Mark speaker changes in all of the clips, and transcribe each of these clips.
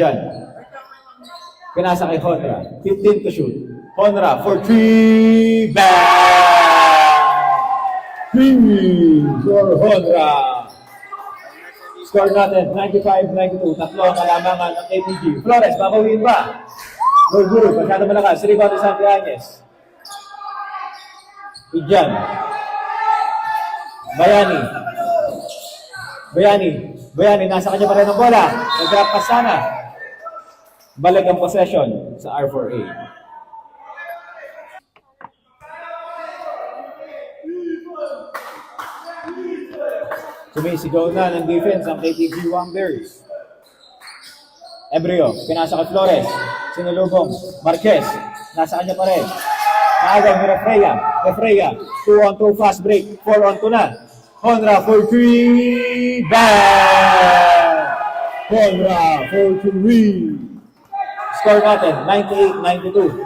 Speaker 1: Yan. Pinasa kay Honra. 15 to shoot. Honra for 3. Bang! 3 for Honra. Score natin, 95-92. Tatlo ang kalamangan ng APG. Flores, babawiin ba? No good. Masyado malakas. Rebound ni Santianes. Ijan. Bayani, nasa kanya pa rin ang bola. Nag-drop pass sana. Balik ang possession sa R4A. Sumisigaw na ng defense ang KTG Wanderers. Ebreo, pinasa kay Flores. Sinulubong. Marquez, nasa kanya pa rin. Naagaw ni Refreya. 2-on-2 fast break. 4-on-2 na. Honra for 3. Bang! Honra for 3. Score natin, 98-92.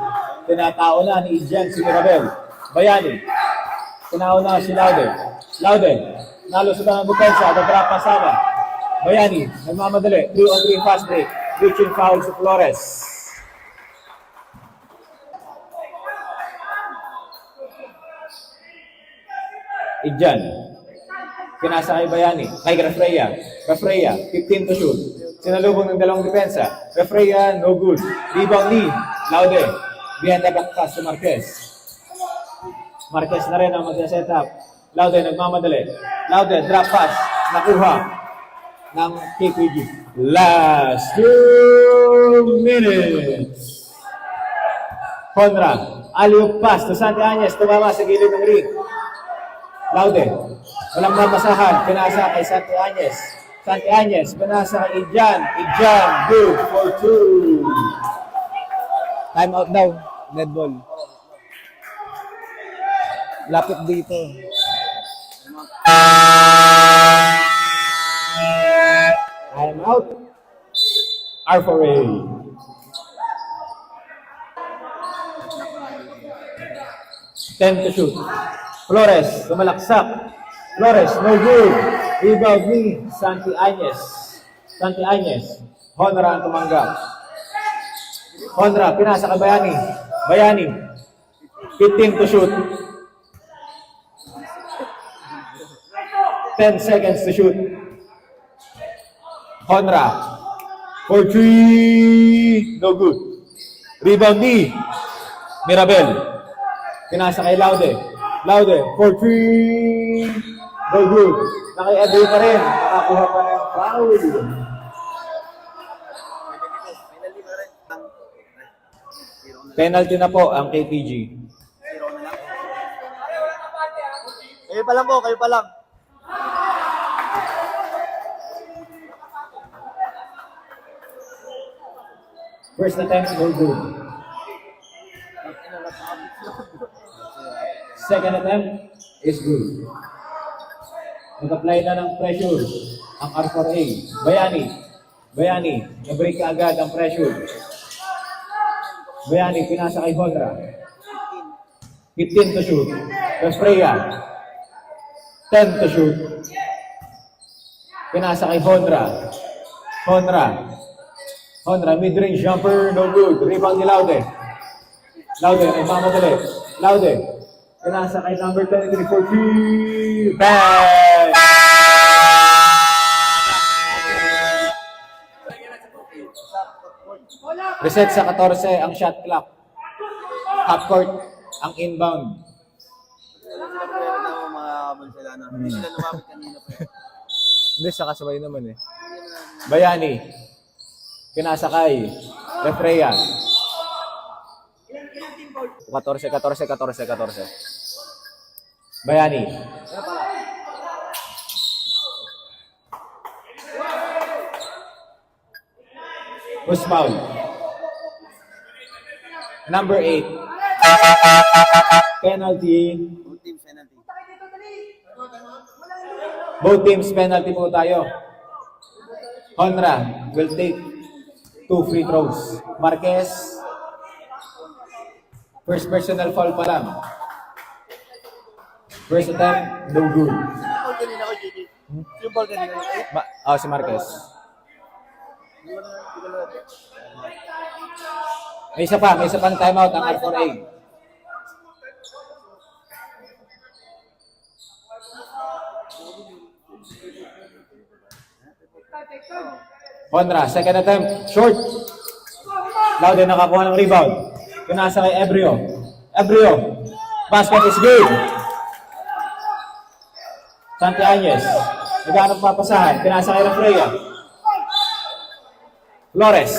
Speaker 1: Tinatao na ni Ijan si Mirabel. Bayani. Tinao na si Laude. Nalusutan ang depensa. Nag-drop pa sana. Bayani. Nagmamadali. 3-on-3 fast break. Reaching foul si Flores. Ijan. Pinasa kay Bayani. Kay Refreya. 15 to shoot. Sinalubong ng dalawang depensa. Refreya, no good. Rebound ni Laude. Behind the back pass to Marquez. Marquez na rin ang mag-set up. Laude, nagmamadali. Laude, drop pass. Nakuha ng KPG. Last 2 minutes. Honra. Alley-oop pass to Santianes. Tumama sa gilid ng ring. Laude. Walang mabasahan. Pinasa kay Santianes. Pinasa kay Ijan. Good for 2.
Speaker 2: Time out daw. Netball. Lapit dito.
Speaker 1: Time out. R4A. Ten to shoot. Flores, tumalaksak. Flores, no good. Rebound ni Santianes. Honra ang tumanggap. Honra, pinasa kay Bayani. 15 to shoot. 10 seconds to shoot. Honra. For 3. No good. Rebound ni Mirabel. Pinasa kay Laude. For 3. No good. Naki-agree pa rin. Nakakuha pa rin. Foul. Penalty na po ang KPG.
Speaker 2: Kayo pa lang po, kayo pa lang.
Speaker 1: First attempt, no good. Second attempt is good. Nag-apply na ng pressure ang R4A. Bayani, nabreak ka agad ang pressure. Bayani, pinasa kay Honra. 15 to shoot. Refreya. 10 to shoot. Pinasa kay Honra, mid-range jumper, no good. Rebound ni Laude, nagmamadali. Pinasa kay number 23 for 3. Bang! Reset sa 14 ang shot clock. Half court ang inbound.
Speaker 2: Hindi sila lumapit kanina pa. Hindi, sa kasabay naman eh.
Speaker 1: Bayani. Pinasa kay Refreya. 14. Bayani. Who's foul? Number 8. Penalty. Both teams penalty po tayo. Honra will take 2 free throws. Marquez, first personal foul pa lang. First attempt, no good.
Speaker 2: Yung ball kanina ko, JJ. Yung ball kanina.
Speaker 1: Si Marquez. May isa pang timeout ang R4A. Honra, second attempt, short. Louden nakakuha ng rebound. Pinasa kay Ebrio. Ebrio, basket is good. Santi Agnes, naghanap papasahan. Pinasa kay Refreya. Flores.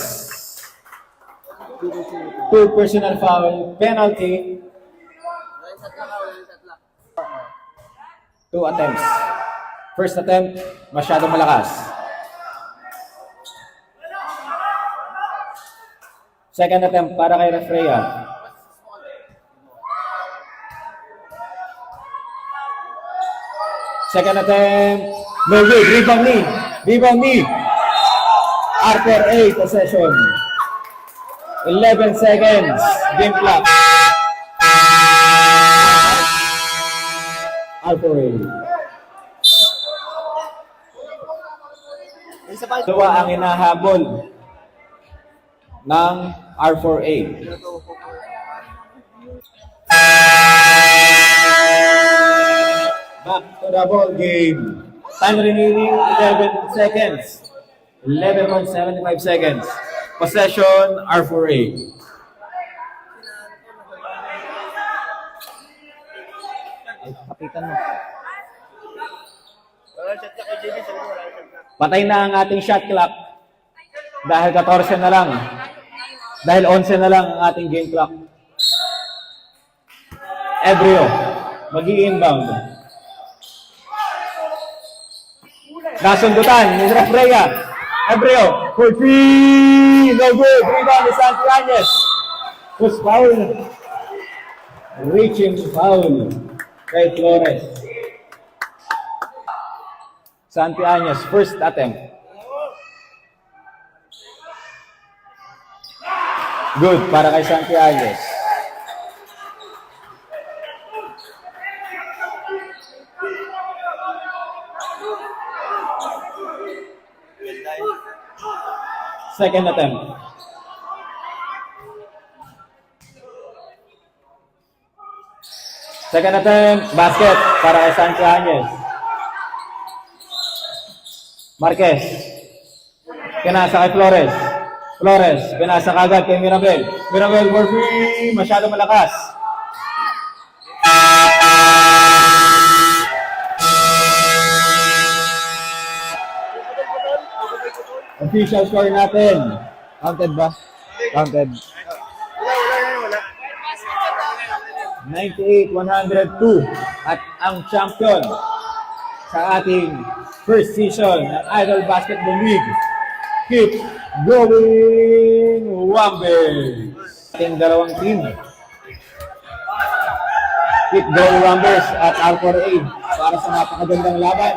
Speaker 1: 2 personal foul, penalty. 2 attempts. First attempt, masyadong malakas. Second attempt para kay Refreya. Second attempt, no good. Rebound knee. Rebound knee. R4A possession. 11 seconds. Game clock. R4A. Dalawa ang inahabol ng R4A. Back to the ball game. Time remaining 11 seconds. 11.75 seconds. Possession R4A.
Speaker 2: Kapitan mo.
Speaker 1: Patay na ang ating shot clock. Dahil 14 na lang. Dahil 11 na lang ang ating game clock. Ebrio, mag-i-inbound. Nasundutan ni Refreya. Ebrio, for 3. No good. Rebound ni Santi Agnes. Push foul. Reaching foul kay Flores. Santi Agnes, first attempt. Good para kay Santi Agnes. Second attempt. Second attempt, basket para kay Santi Agnes. Marquez. Pinasa kay Flores. Flores, pinasa kagad kay Mirabel. Mirabel for 3, masyado malakas. Official score natin.
Speaker 2: Counted ba? Counted.
Speaker 1: 98-102 at ang champion sa ating first season ng Idol Basketball League. Keep going, Wambers! Ating dalawang team. Keep going, Wambers at R4A para sa napakagandang laban.